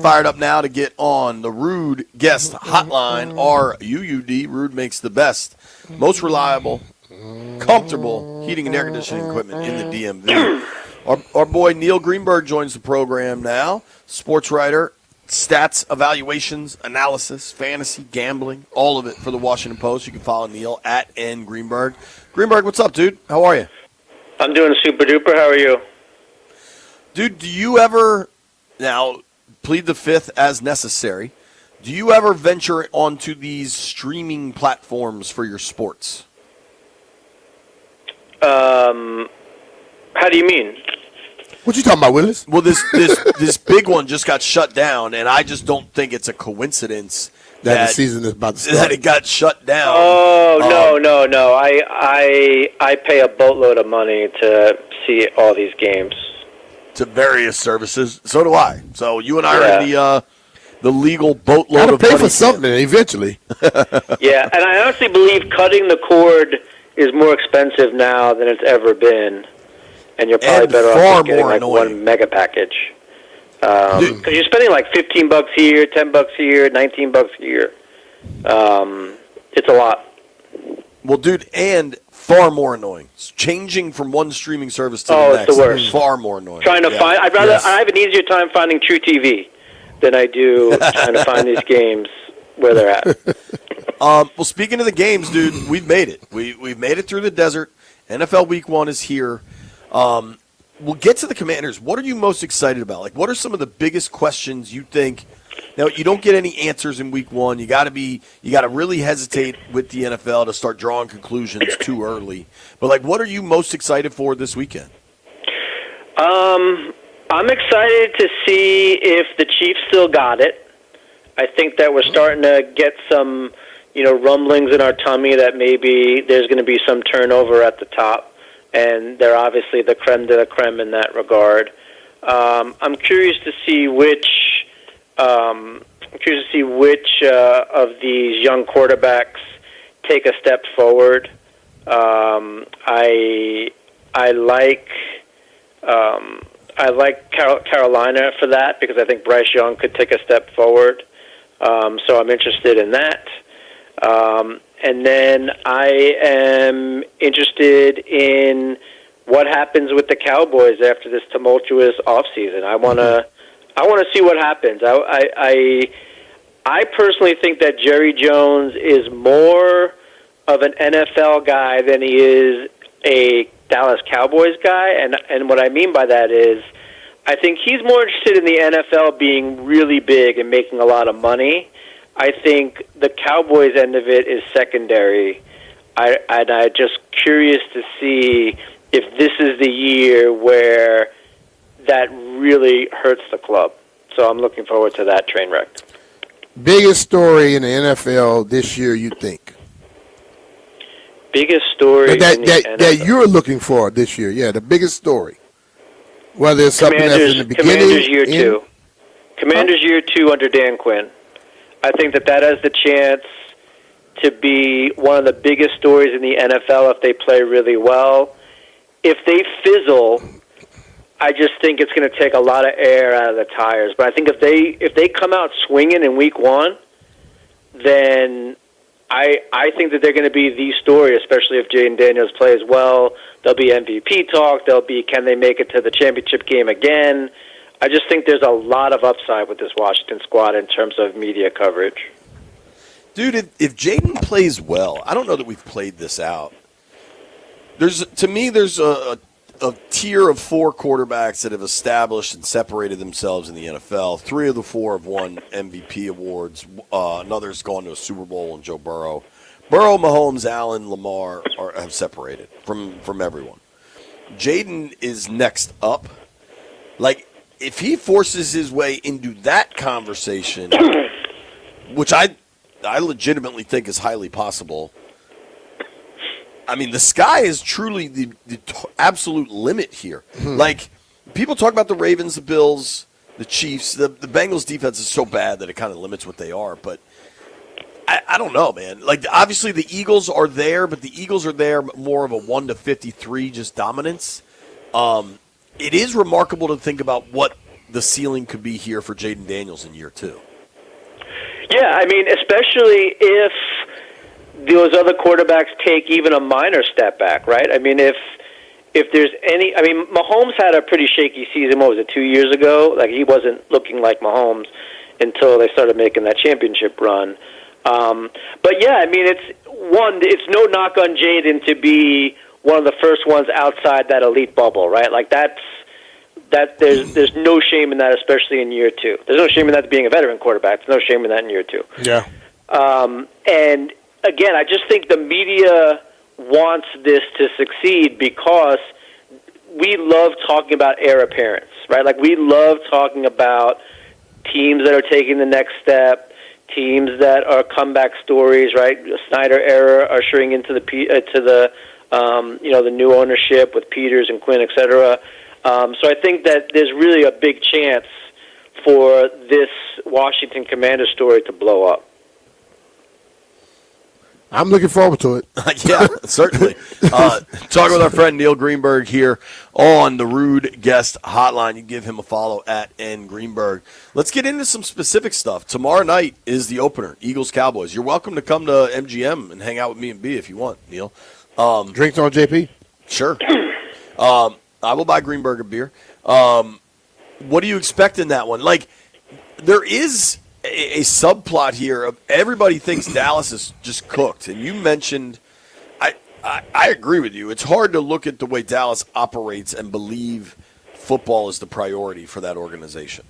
fired up now to get on the Rude guest hotline. RUUD. Rude makes the best, most reliable, comfortable heating and air conditioning equipment in the DMV. Our boy Neil Greenberg joins the program now. Sports writer, stats, evaluations, analysis, fantasy, gambling, all of it for the Washington Post. You can follow Neil at @NGreenberg. Greenberg, what's up, dude? How are you? I'm doing super duper. How are you? Dude, do you ever, now plead the fifth as necessary, do you ever venture onto these streaming platforms for your sports? How do you mean? What you talking about, Willis? Well, this big one just got shut down, and I just don't think it's a coincidence that the season is about to start. That it got shut down. Oh, no. I pay a boatload of money to see all these games. To various services. So do I. So you and I are in the legal boatload of money. Gotta pay for something eventually. Yeah, and I honestly believe cutting the cord is more expensive now than it's ever been. And you're probably better off getting like one mega package. Because you're spending like $15 here, $10 here, $19 here. It's a lot. Well, dude, and far more annoying. Changing from one streaming service to the next. It's the worst. Far more annoying. Trying to find. I have an easier time finding True TV than I do trying to find these games where they're at. Well, speaking of the games, dude, we've made it. We've made it through the desert. NFL Week 1 is here. We'll get to the Commanders. What are you most excited about? Like, what are some of the biggest questions you think? Now, you don't get any answers in Week 1. You got to really hesitate with the NFL to start drawing conclusions too early. But like, what are you most excited for this weekend? I'm excited to see if the Chiefs still got it. I think that we're starting to get some, rumblings in our tummy that maybe there's going to be some turnover at the top, and they're obviously the creme de la creme in that regard. I'm curious to see which of these young quarterbacks take a step forward. I like Carolina for that because I think Bryce Young could take a step forward. So I'm interested in that. And then I am interested in what happens with the Cowboys after this tumultuous offseason. I want to see what happens. I personally think that Jerry Jones is more of an NFL guy than he is a Dallas Cowboys guy, and what I mean by that is I think he's more interested in the NFL being really big and making a lot of money. I think the Cowboys end of it is secondary. I'm just curious to see if this is the year where that really hurts the club. So I'm looking forward to that train wreck. Biggest story in the NFL this year, you think? Biggest story that you're looking for this year? Yeah, the biggest story. Whether it's something that's in the beginning. Commanders year 2. Commanders year 2 under Dan Quinn. I think that has the chance to be one of the biggest stories in the NFL if they play really well. If they fizzle, I just think it's going to take a lot of air out of the tires. But I think if they come out swinging in week 1, then I think that they're going to be the story, especially if Jaden Daniels plays well. There'll be MVP talk. There'll be can they make it to the championship game again. I just think there's a lot of upside with this Washington squad in terms of media coverage. Dude, if Jaden plays well, I don't know that we've played this out. There's a tier of 4 quarterbacks that have established and separated themselves in the NFL. 3 of the 4 have won MVP awards. Another's gone to a Super Bowl, and Joe Burrow. Burrow, Mahomes, Allen, Lamar have separated from everyone. Jaden is next up. Like, if he forces his way into that conversation, which I legitimately think is highly possible, I mean, the sky is truly the absolute limit here. Like, people talk about the Ravens, the Bills, the Chiefs. The Bengals' defense is so bad that it kind of limits what they are. But I don't know, man. Like, obviously the Eagles are there, but the Eagles are there more of a 1-53 just dominance. It is remarkable to think about what the ceiling could be here for Jaden Daniels in year 2? Yeah, I mean, especially if those other quarterbacks take even a minor step back, right? I mean, if there's any, I mean, Mahomes had a pretty shaky season. What was it, 2 years ago? Like, he wasn't looking like Mahomes until they started making that championship run. But yeah, I mean, it's no knock on Jaden to be one of the first ones outside that elite bubble, right? Like, there's no shame in that, especially in year 2. There's no shame in that being a veteran quarterback. There's no shame in that in year 2. Yeah. And again, I just think the media wants this to succeed because we love talking about heir apparents, right? Like, we love talking about teams that are taking the next step, teams that are comeback stories, right? Snyder era ushering into the new ownership with Peters and Quinn, et cetera. So I think that there's really a big chance for this Washington Commanders story to blow up. I'm looking forward to it. Yeah, certainly. Talking with our friend Neil Greenberg here on the Rude Guest Hotline. You give him a follow at @Greenberg. Let's get into some specific stuff. Tomorrow night is the opener, Eagles-Cowboys. You're welcome to come to MGM and hang out with me and B if you want, Neil. Drinks on JP? Sure. I will buy Greenberg a beer. What do you expect in that one? Like, there is a subplot here of everybody thinks Dallas is just cooked. And you mentioned, I agree with you. It's hard to look at the way Dallas operates and believe football is the priority for that organization,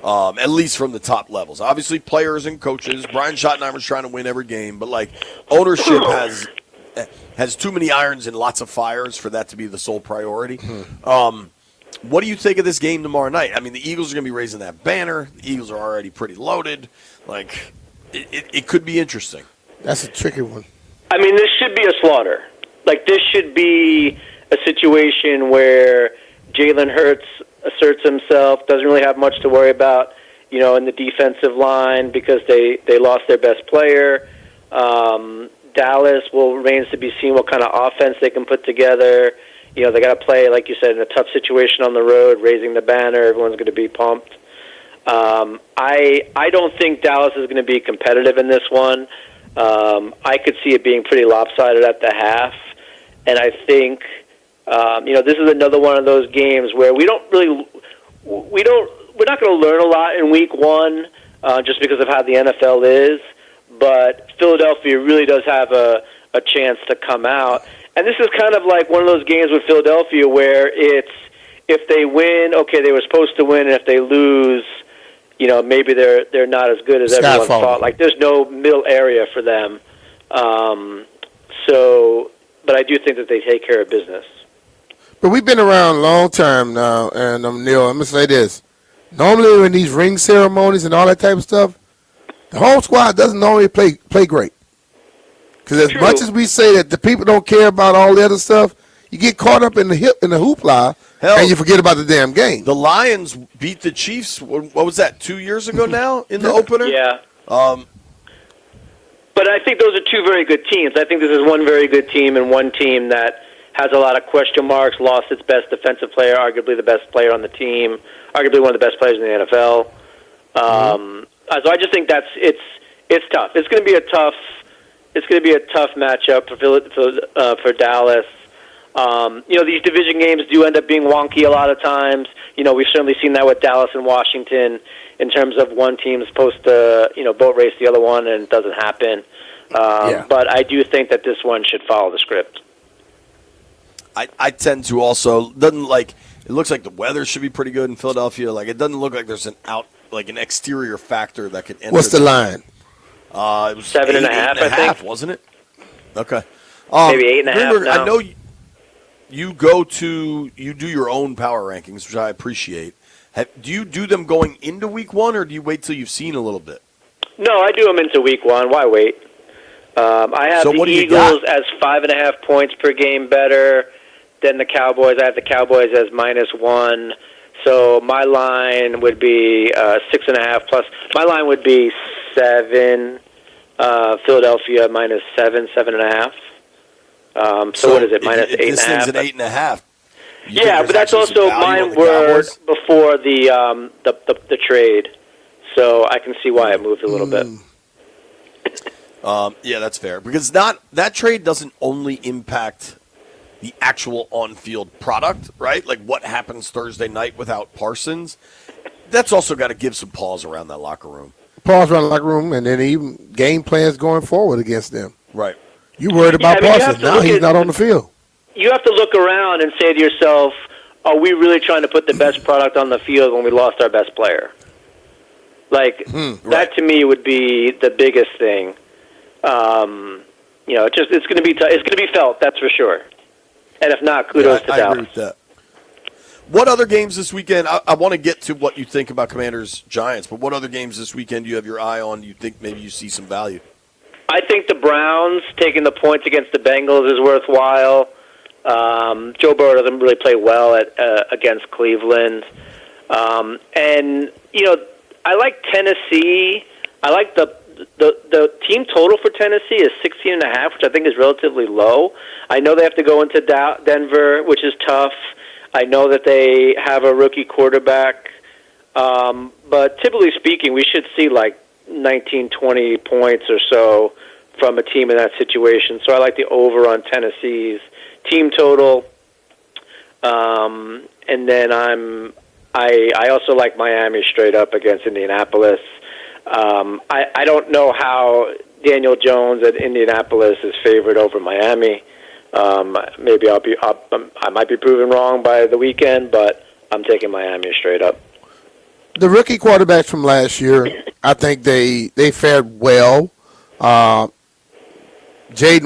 at least from the top levels. Obviously, players and coaches. Brian Schottenheimer's trying to win every game, but, like, ownership has too many irons and lots of fires for that to be the sole priority. What do you think of this game tomorrow night? I mean, the Eagles are going to be raising that banner. The Eagles are already pretty loaded. Like, it could be interesting. That's a tricky one. I mean, this should be a slaughter. Like, this should be a situation where Jalen Hurts asserts himself, doesn't really have much to worry about, in the defensive line because they lost their best player. Dallas remains to be seen what kind of offense they can put together. They got to play, like you said, in a tough situation on the road, raising the banner. Everyone's going to be pumped. I don't think Dallas is going to be competitive in this one. I could see it being pretty lopsided at the half. And I think, this is another one of those games where we're not going to learn a lot in week 1 just because of how the NFL is. But Philadelphia really does have a chance to come out. And this is kind of like one of those games with Philadelphia where it's, if they win, okay, they were supposed to win, and if they lose, maybe they're not as good as everyone thought. Like, there's no middle area for them. But I do think that they take care of business. But we've been around a long time now, and Neil, I'm going to say this. Normally in these ring ceremonies and all that type of stuff, the home squad doesn't normally play great. Because as much as we say that the people don't care about all the other stuff, you get caught up in the hoopla, and you forget about the damn game. The Lions beat the Chiefs, what was that, 2 years ago now in the opener? Yeah. But I think those are two very good teams. I think this is one very good team and one team that has a lot of question marks, lost its best defensive player, arguably the best player on the team, arguably one of the best players in the NFL. So I just think it's tough. It's going to be a tough matchup for Dallas. These division games do end up being wonky a lot of times. We've certainly seen that with Dallas and Washington in terms of one team supposed to, boat race the other one, and it doesn't happen. But I do think that this one should follow the script. I tend to also it looks like the weather should be pretty good in Philadelphia. Like, it doesn't look like there's an exterior factor that could enter. What's the line? It was 7.5, I think, wasn't it? Okay, maybe 8.5. I know you do your own power rankings, which I appreciate. Do you do them going into week 1, or do you wait till you've seen a little bit? No, I do them into week 1. Why wait? I have the Eagles as 5.5 points per game better than the Cowboys. I have the Cowboys as -1. So my line would be 6.5 plus. My line would be 7. Philadelphia -7, 7.5. So what is it? -8.5. This thing's an 8.5. You think Yeah, there's but that's actually some also value on mine the were Cowboys? before the trade, so I can see why it moved a little bit. Yeah, that's fair because that trade doesn't only impact the actual on-field product, right? Like what happens Thursday night without Parsons. That's also got to give some pause around that locker room. Pause around the locker room, and then even game plans going forward against them. Right. You worried about you have Parsons. to Now look he's at- not on the field. You have to look around and say to yourself, are we really trying to put the best product on the field when we lost our best player? Like, right. that to me would be the biggest thing. It's going to be it's going to be felt, that's for sure. And if not, kudos to I Dallas. agree with that. What other games this weekend? I want to get to what you think about Commanders Giants, but what other games this weekend do you have your eye on? You think maybe you see some value? I think the Browns taking the points against the Bengals is worthwhile. Joe Burrow doesn't really play well against Cleveland. And, I like Tennessee. I like the team total for Tennessee is 16.5, which I think is relatively low. I know they have to go into Denver, which is tough. I know that they have a rookie quarterback. But typically speaking, we should see like 19, 20 points or so from a team in that situation. So I like the over on Tennessee's team total. And then I also like Miami straight up against Indianapolis. I don't know how Daniel Jones at Indianapolis is favored over Miami. Maybe I might be proven wrong by the weekend, but I'm taking Miami straight up. The rookie quarterbacks from last year, I think they fared well. Jaden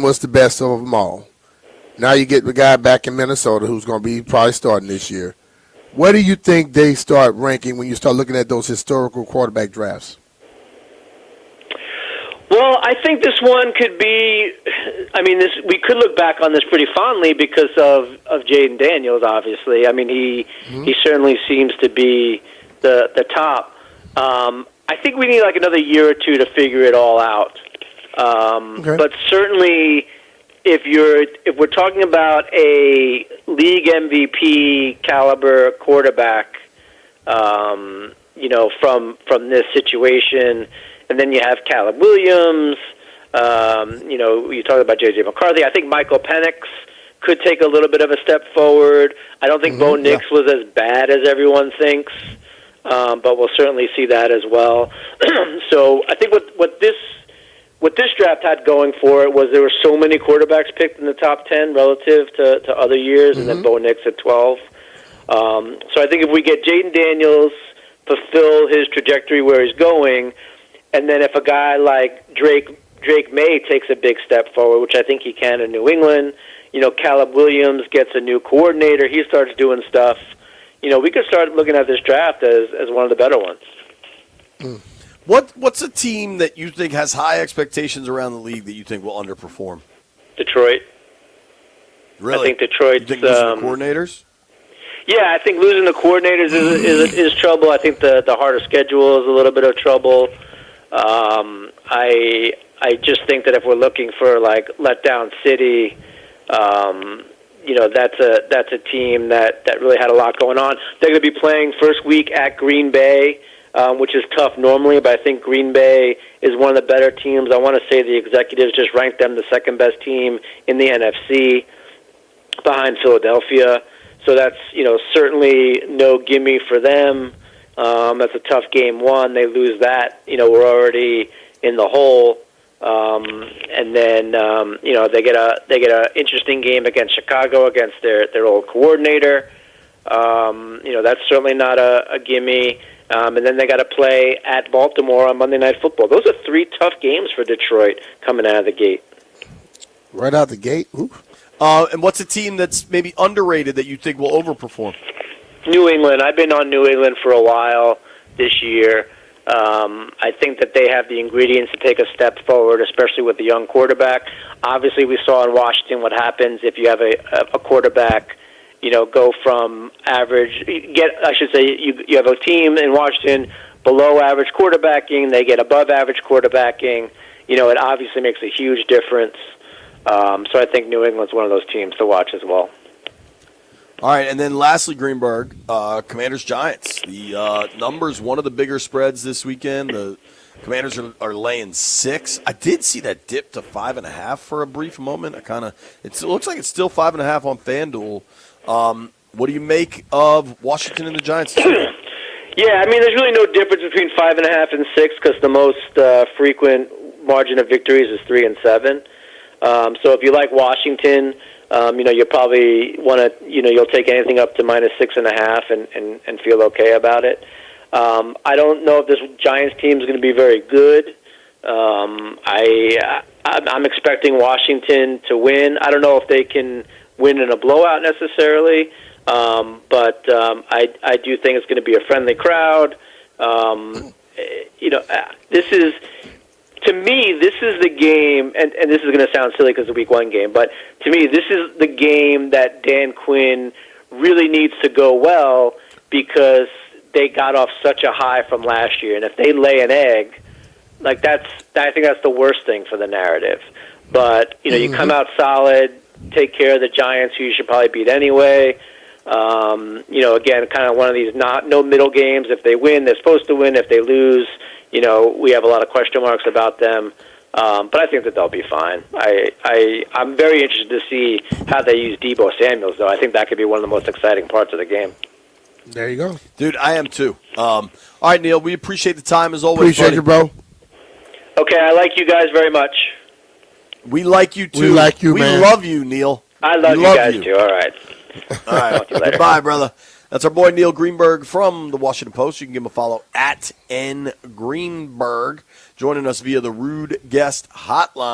was the best of them all. Now you get the guy back in Minnesota who's going to be probably starting this year. Where do you think they start ranking when you start looking at those historical quarterback drafts? Well, I think this one could be. We could look back on this pretty fondly because of Jaden Daniels. Obviously, he certainly seems to be the top. I think we need like another year or two to figure it all out. Okay. But certainly, if we're talking about a league MVP caliber quarterback, from this situation. And then you have Caleb Williams. You talk about J.J. McCarthy. I think Michael Penix could take a little bit of a step forward. I don't think Bo Nix was as bad as everyone thinks, but we'll certainly see that as well. So I think what this draft had going for it was there were so many quarterbacks picked in the top 10 relative to other years, and then Bo Nix at 12. So I think if we get Jaden Daniels fulfill his trajectory where he's going, and then if a guy like Drake May takes a big step forward, which I think he can in New England, Caleb Williams gets a new coordinator, he starts doing stuff, we could start looking at this draft as one of the better ones. What's a team that you think has high expectations around the league that you think will underperform? Detroit. Really? I think Detroit's... You think losing the coordinators? Yeah, I think losing the coordinators is trouble. I think the harder schedule is a little bit of trouble. I just think that if we're looking for like letdown city, that's a team that really had a lot going on. They're going to be playing first week at Green Bay, which is tough normally, but I think Green Bay is one of the better teams. I want to say the executives just ranked them the second best team in the NFC behind Philadelphia. So that's, certainly no gimme for them. That's a tough game one. They lose that, we're already in the hole. And then, they get a interesting game against Chicago against their old coordinator. That's certainly not a gimme. And then they got to play at Baltimore on Monday Night Football. Those are three tough games for Detroit coming out of the gate. Right out the gate? Ooh. And what's a team that's maybe underrated that you think will overperform? New England. I've been on New England for a while this year. I think that they have the ingredients to take a step forward, especially with the young quarterback. Obviously, we saw in Washington what happens if you have a quarterback, go from average. You have a team in Washington below average quarterbacking. They get above average quarterbacking. It obviously makes a huge difference. So I think New England's one of those teams to watch as well. All right, and then lastly, Greenberg, Commanders Giants. The numbers, one of the bigger spreads this weekend. The Commanders are laying 6. I did see that dip to 5.5 for a brief moment. It looks like it's still 5.5 on FanDuel. What do you make of Washington and the Giants? Yeah, I mean, there's really no difference between 5.5 and 6 because the most frequent margin of victories is 3 and 7. So if you like Washington, you probably want to, you'll take anything up to minus 6.5 and feel okay about it. I don't know if this Giants team is going to be very good. I'm expecting Washington to win. I don't know if they can win in a blowout necessarily, but I do think it's going to be a friendly crowd. To me, this is the game, and this is going to sound silly because it's a Week 1 game, but to me, this is the game that Dan Quinn really needs to go well because they got off such a high from last year, and if they lay an egg, I think that's the worst thing for the narrative. But you come out solid, take care of the Giants, who you should probably beat anyway. Again, kind of one of these no middle games. If they win, they're supposed to win. If they lose, we have a lot of question marks about them. But I think that they'll be fine. I'm very interested to see how they use Deebo Samuels, though. I think that could be one of the most exciting parts of the game. There you go. Dude, I am too. All right, Neil, we appreciate the time as always. Appreciate you, bro. Okay, I like you guys very much. We like you, too. We like you, man. We love you, Neil. I love you guys, too. All right. All right. Goodbye, brother. That's our boy Neil Greenberg from the Washington Post. You can give him a follow at @ngreenberg. Joining us via the Rude Guest Hotline.